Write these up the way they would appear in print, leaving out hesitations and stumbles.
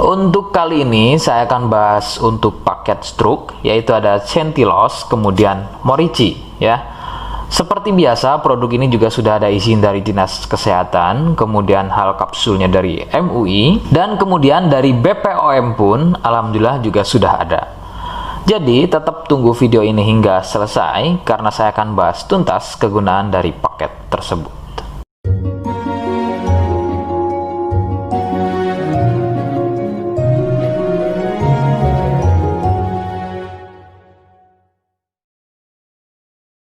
Untuk kali ini saya akan bahas untuk paket stroke, yaitu ada Centilos, kemudian Morici ya. Seperti biasa, produk ini juga sudah ada izin dari Dinas Kesehatan, kemudian hal kapsulnya dari MUI, dan kemudian dari BPOM pun alhamdulillah juga sudah ada. Jadi tetap tunggu video ini hingga selesai karena saya akan bahas tuntas kegunaan dari paket tersebut.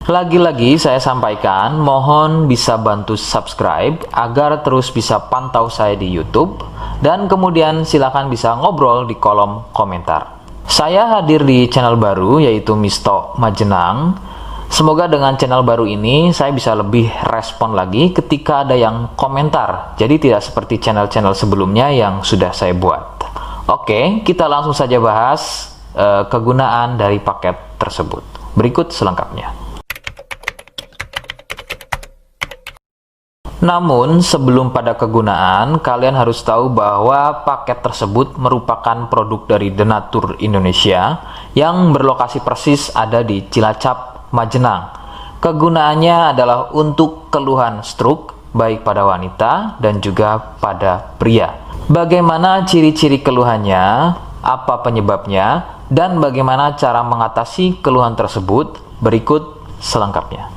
Lagi-lagi saya sampaikan, mohon bisa bantu subscribe agar terus bisa pantau saya di YouTube, dan kemudian silakan bisa ngobrol di kolom komentar. Saya hadir di channel baru yaitu Misto Majenang. Semoga dengan channel baru ini saya bisa lebih respon lagi ketika ada yang komentar. Jadi tidak seperti channel-channel sebelumnya yang sudah saya buat. Oke, kita langsung saja bahas kegunaan dari paket tersebut. Berikut selengkapnya. Namun, sebelum pada kegunaan, kalian harus tahu bahwa paket tersebut merupakan produk dari Denatur Indonesia yang berlokasi persis ada di Cilacap, Majenang. Kegunaannya adalah untuk keluhan stroke, baik pada wanita dan juga pada pria. Bagaimana ciri-ciri keluhannya, apa penyebabnya, dan bagaimana cara mengatasi keluhan tersebut, berikut selengkapnya.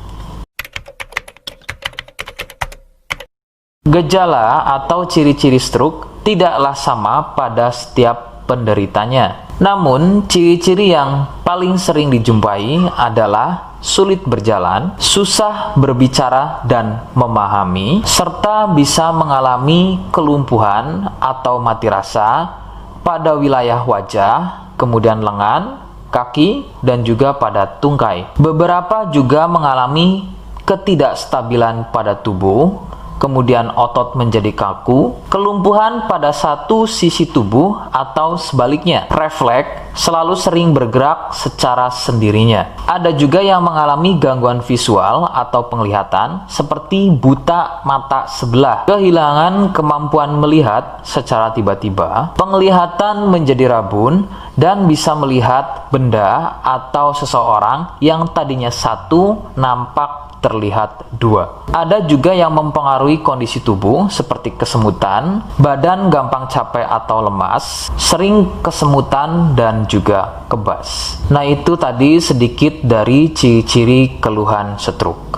Gejala atau ciri-ciri stroke tidaklah sama pada setiap penderitanya. Namun, ciri-ciri yang paling sering dijumpai adalah sulit berjalan, susah berbicara dan memahami, serta bisa mengalami kelumpuhan atau mati rasa pada wilayah wajah, kemudian lengan, kaki, dan juga pada tungkai. Beberapa juga mengalami ketidakstabilan pada tubuh, kemudian otot menjadi kaku, kelumpuhan pada satu sisi tubuh atau sebaliknya, refleks selalu sering bergerak secara sendirinya. Ada juga yang mengalami gangguan visual atau penglihatan seperti buta mata sebelah, kehilangan kemampuan melihat secara tiba-tiba, penglihatan menjadi rabun, dan bisa melihat benda atau seseorang yang tadinya satu nampak terlihat dua. Ada juga yang mempengaruhi kondisi tubuh seperti kesemutan, badan gampang capek atau lemas, sering kesemutan, dan juga kebas. Nah, itu tadi sedikit dari ciri-ciri keluhan stroke.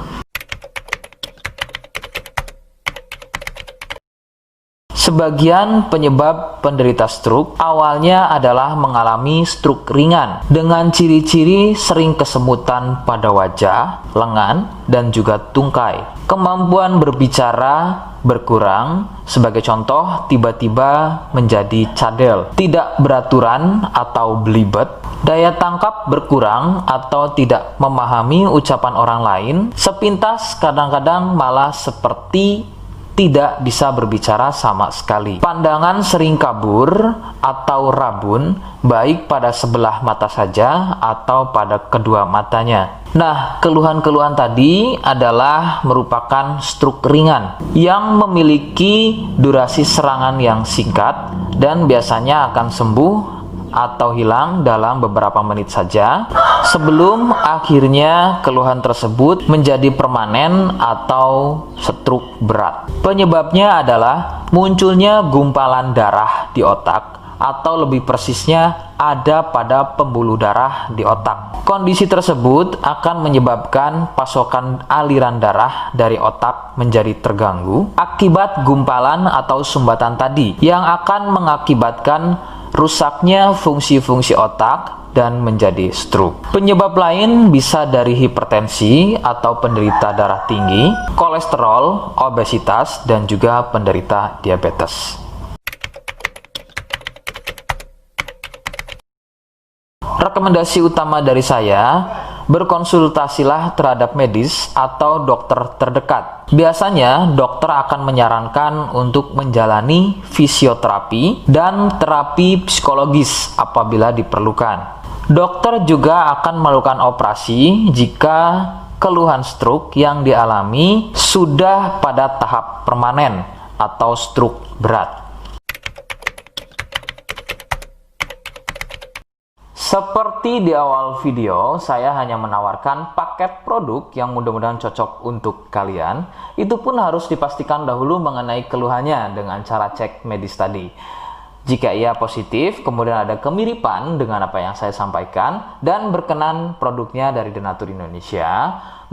Sebagian penyebab penderita stroke awalnya adalah mengalami stroke ringan dengan ciri-ciri sering kesemutan pada wajah, lengan, dan juga tungkai. Kemampuan berbicara berkurang, sebagai contoh tiba-tiba menjadi cadel, tidak beraturan atau belibet, daya tangkap berkurang atau tidak memahami ucapan orang lain, sepintas kadang-kadang malah seperti tidak bisa berbicara sama sekali. Pandangan sering kabur atau rabun, baik pada sebelah mata saja atau pada kedua matanya. Nah, keluhan-keluhan tadi adalah merupakan stroke ringan yang memiliki durasi serangan yang singkat dan biasanya akan sembuh atau hilang dalam beberapa menit saja sebelum akhirnya keluhan tersebut menjadi permanen atau stroke berat. Penyebabnya adalah munculnya gumpalan darah di otak, atau lebih persisnya ada pada pembuluh darah di otak. Kondisi tersebut akan menyebabkan pasokan aliran darah dari otak menjadi terganggu akibat gumpalan atau sumbatan tadi, yang akan mengakibatkan rusaknya fungsi-fungsi otak dan menjadi stroke. Penyebab lain bisa dari hipertensi atau penderita darah tinggi, kolesterol, obesitas, dan juga penderita diabetes. Rekomendasi utama dari saya, berkonsultasilah terhadap medis atau dokter terdekat. Biasanya dokter akan menyarankan untuk menjalani fisioterapi dan terapi psikologis apabila diperlukan. Dokter juga akan melakukan operasi jika keluhan stroke yang dialami sudah pada tahap permanen atau stroke berat. Seperti di awal video, saya hanya menawarkan paket produk yang mudah-mudahan cocok untuk kalian. Itu pun harus dipastikan dahulu mengenai keluhannya dengan cara cek medis tadi. Jika ia positif, kemudian ada kemiripan dengan apa yang saya sampaikan, dan berkenan produknya dari Denatur Indonesia,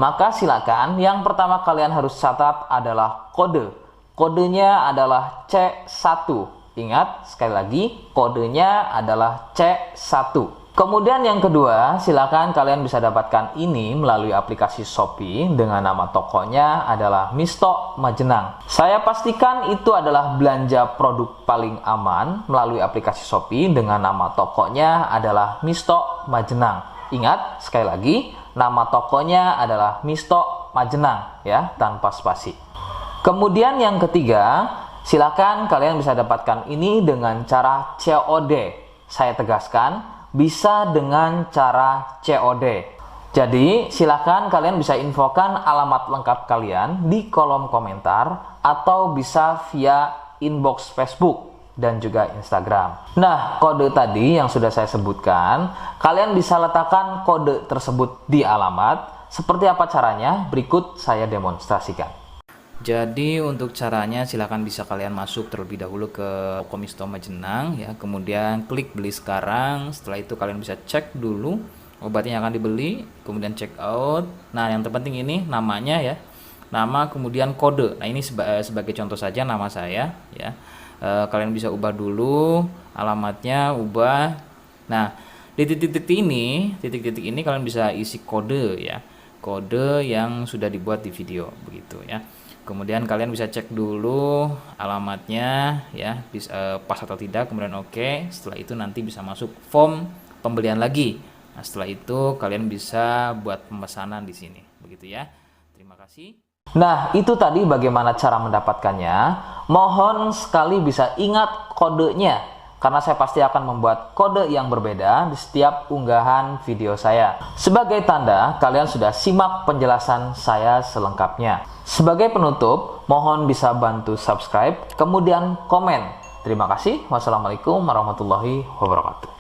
maka silakan yang pertama kalian harus catat adalah kode. Kodenya adalah C1. Ingat, sekali lagi, kodenya adalah C1. Kemudian yang kedua, silakan kalian bisa dapatkan ini melalui aplikasi Shopee dengan nama tokonya adalah Misto Majenang. Saya pastikan itu adalah belanja produk paling aman melalui aplikasi Shopee dengan nama tokonya adalah Misto Majenang. Ingat, sekali lagi, nama tokonya adalah Misto Majenang ya, tanpa spasi. Kemudian yang ketiga, silakan kalian bisa dapatkan ini dengan cara COD. Saya tegaskan, bisa dengan cara COD. Jadi, silakan kalian bisa infokan alamat lengkap kalian di kolom komentar atau bisa via inbox Facebook dan juga Instagram. Nah, kode tadi yang sudah saya sebutkan, kalian bisa letakkan kode tersebut di alamat. Seperti apa caranya? Berikut saya demonstrasikan. Jadi untuk caranya silakan bisa kalian masuk terlebih dahulu ke toko Misto Majenang ya, kemudian klik beli sekarang. Setelah itu kalian bisa cek dulu obatnya yang akan dibeli, kemudian check out. Nah, yang terpenting ini namanya ya, nama kemudian kode. Nah, ini sebagai contoh saja nama saya ya. Kalian bisa ubah dulu alamatnya, ubah. Nah, di titik-titik ini kalian bisa isi kode ya, kode yang sudah dibuat di video begitu ya. Kemudian kalian bisa cek dulu alamatnya ya, pas atau tidak, kemudian oke. Setelah itu nanti bisa masuk form pembelian lagi. Nah, setelah itu kalian bisa buat pemesanan di sini begitu ya. Terima kasih. Nah, itu tadi bagaimana cara mendapatkannya. Mohon sekali bisa ingat kodenya, karena saya pasti akan membuat kode yang berbeda di setiap unggahan video saya. Sebagai tanda, kalian sudah simak penjelasan saya selengkapnya. Sebagai penutup, mohon bisa bantu subscribe, kemudian komen. Terima kasih. Wassalamualaikum warahmatullahi wabarakatuh.